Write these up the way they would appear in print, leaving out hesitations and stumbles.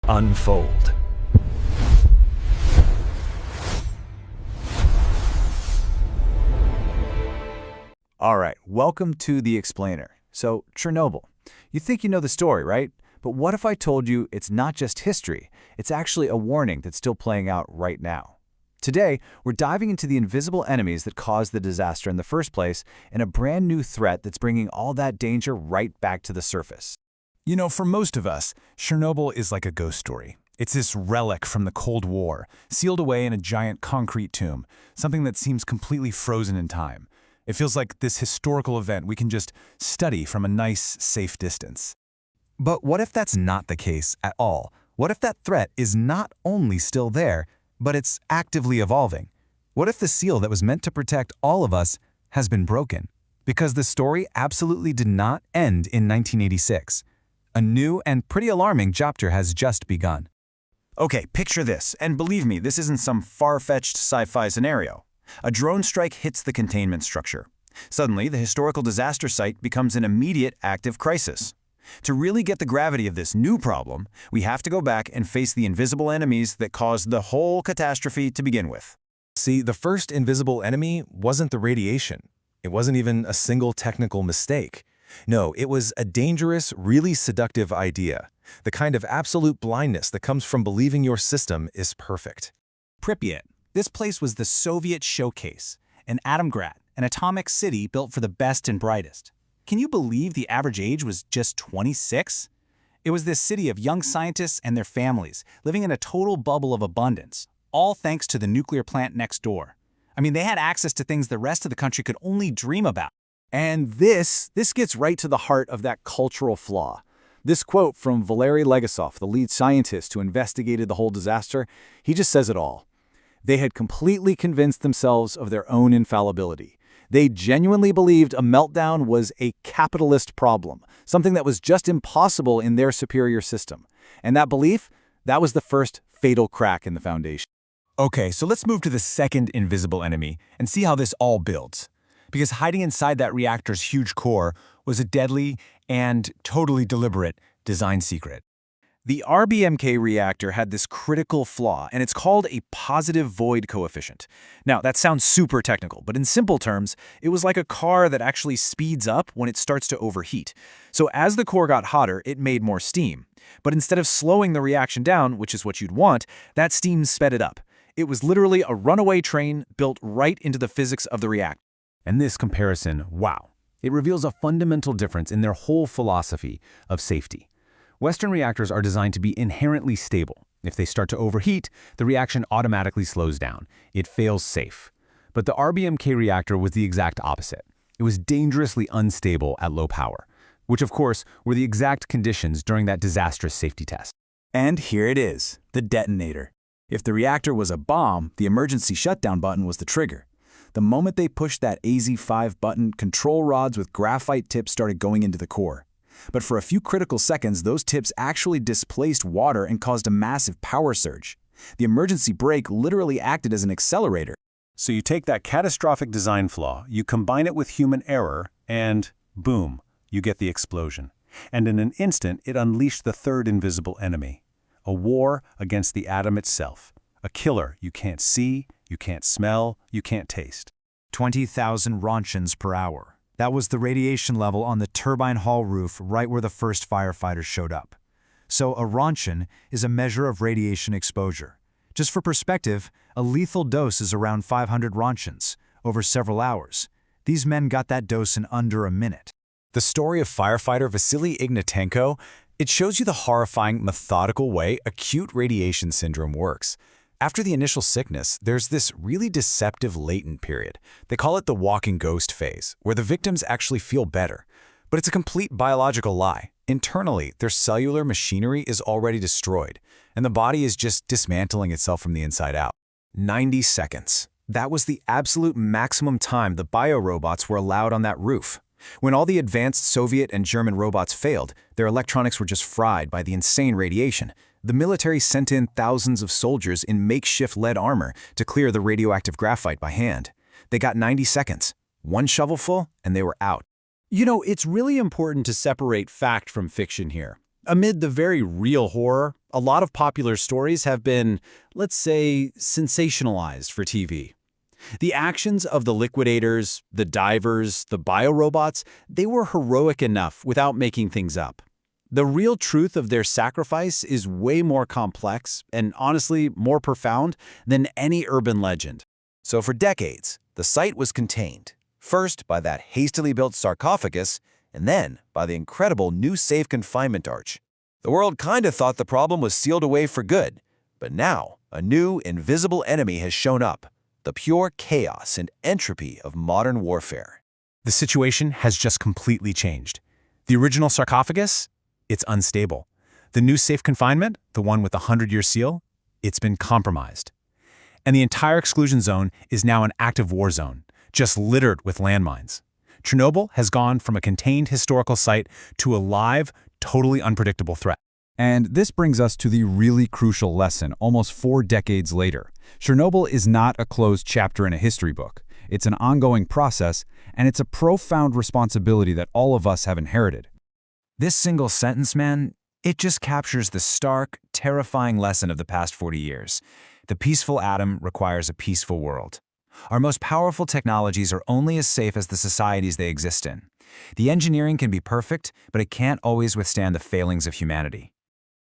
unfold. All right, welcome to The Explainer. So, Chernobyl. You think you know the story, right? But what if I told you it's not just history, it's actually a warning that's still playing out right now? Today, we're diving into the invisible enemies that caused the disaster in the first place and a brand new threat that's bringing all that danger right back to the surface. You know, for most of us, Chernobyl is like a ghost story. It's this relic from the Cold War, sealed away in a giant concrete tomb, something that seems completely frozen in time. It feels like this historical event we can just study from a nice, safe distance. But what if that's not the case at all? What if that threat is not only still there, but it's actively evolving? What if the seal that was meant to protect all of us has been broken? Because the story absolutely did not end in 1986. A new and pretty alarming chapter has just begun. Okay, picture this, and believe me, this isn't some far-fetched sci-fi scenario. A drone strike hits the containment structure. Suddenly, the historical disaster site becomes an immediate active crisis. To really get the gravity of this new problem, we have to go back and face the invisible enemies that caused the whole catastrophe to begin with. See, the first invisible enemy wasn't the radiation. It wasn't even a single technical mistake. No, it was a dangerous, really seductive idea. The kind of absolute blindness that comes from believing your system is perfect. Pripyat. This place was the Soviet showcase, an Atomgrad, an atomic city built for the best and brightest. Can you believe the average age was just 26? It was this city of young scientists and their families, living in a total bubble of abundance, all thanks to the nuclear plant next door. I mean, they had access to things the rest of the country could only dream about. And this gets right to the heart of that cultural flaw. This quote from Valery Legasov, the lead scientist who investigated the whole disaster, he just says it all. They had completely convinced themselves of their own infallibility. They genuinely believed a meltdown was a capitalist problem, something that was just impossible in their superior system. And that belief, that was the first fatal crack in the foundation. Okay, so let's move to the second invisible enemy and see how this all builds. Because hiding inside that reactor's huge core was a deadly and totally deliberate design secret. The RBMK reactor had this critical flaw, and it's called a positive void coefficient. Now, that sounds super technical, but in simple terms, it was like a car that actually speeds up when it starts to overheat. So as the core got hotter, it made more steam. But instead of slowing the reaction down, which is what you'd want, that steam sped it up. It was literally a runaway train built right into the physics of the reactor. And this comparison, wow, it reveals a fundamental difference in their whole philosophy of safety. Western reactors are designed to be inherently stable. If they start to overheat, the reaction automatically slows down. It fails safe. But the RBMK reactor was the exact opposite. It was dangerously unstable at low power, which of course were the exact conditions during that disastrous safety test. And here it is, the detonator. If the reactor was a bomb, the emergency shutdown button was the trigger. The moment they pushed that AZ5 button, control rods with graphite tips started going into the core. But for a few critical seconds, those tips actually displaced water and caused a massive power surge. The emergency brake literally acted as an accelerator. So you take that catastrophic design flaw, you combine it with human error, and boom, you get the explosion. And in an instant, it unleashed the third invisible enemy. A war against the atom itself. A killer you can't see, you can't smell, you can't taste. 20,000 Roentgens per hour. That was the radiation level on the turbine hall roof right where the first firefighters showed up. So a Roentgen is a measure of radiation exposure. Just for perspective, a lethal dose is around 500 Roentgens over several hours. These men got that dose in under a minute. The story of firefighter Vasily Ignatenko, it shows you the horrifying, methodical way acute radiation syndrome works. After the initial sickness, there's this really deceptive latent period. They call it the walking ghost phase, where the victims actually feel better. But it's a complete biological lie. Internally, their cellular machinery is already destroyed, and the body is just dismantling itself from the inside out. 90 seconds. That was the absolute maximum time the biorobots were allowed on that roof. When all the advanced Soviet and German robots failed, their electronics were just fried by the insane radiation. The military sent in thousands of soldiers in makeshift lead armor to clear the radioactive graphite by hand. They got 90 seconds, one shovelful, and they were out. You know, it's really important to separate fact from fiction here. Amid the very real horror, A lot of popular stories have been, let's say, sensationalized for TV. The actions of the Liquidators, the divers, the biorobots, they were heroic enough without making things up. The real truth of their sacrifice is way more complex and, honestly, more profound than any urban legend. So for decades, the site was contained, first by that hastily built sarcophagus, and then by the incredible new safe confinement arch. The world kinda thought the problem was sealed away for good, but now a new, invisible enemy has shown up, the pure chaos and entropy of modern warfare. The situation has just completely changed. The original sarcophagus? It's unstable. The new safe confinement, the one with the 100-year seal, it's been compromised. And the entire exclusion zone is now an active war zone, just littered with landmines. Chernobyl has gone from a contained historical site to a live, totally unpredictable threat. And this brings us to the really crucial lesson almost 4 decades later. Chernobyl is not a closed chapter in a history book. It's an ongoing process, and it's a profound responsibility that all of us have inherited. This single sentence, man, it just captures the stark, terrifying lesson of the past 40 years. The peaceful atom requires a peaceful world. Our most powerful technologies are only as safe as the societies they exist in. The engineering can be perfect, but it can't always withstand the failings of humanity.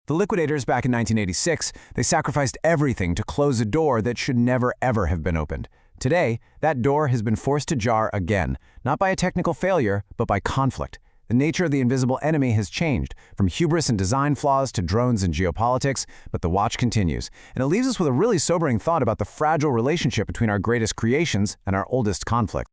The Liquidators back in 1986, they sacrificed everything to close a door that should never ever have been opened. Today, that door has been forced to jar again, not by a technical failure, but by conflict. The nature of the invisible enemy has changed, from hubris and design flaws to drones and geopolitics, but the watch continues. And it leaves us with a really sobering thought about the fragile relationship between our greatest creations and our oldest conflict.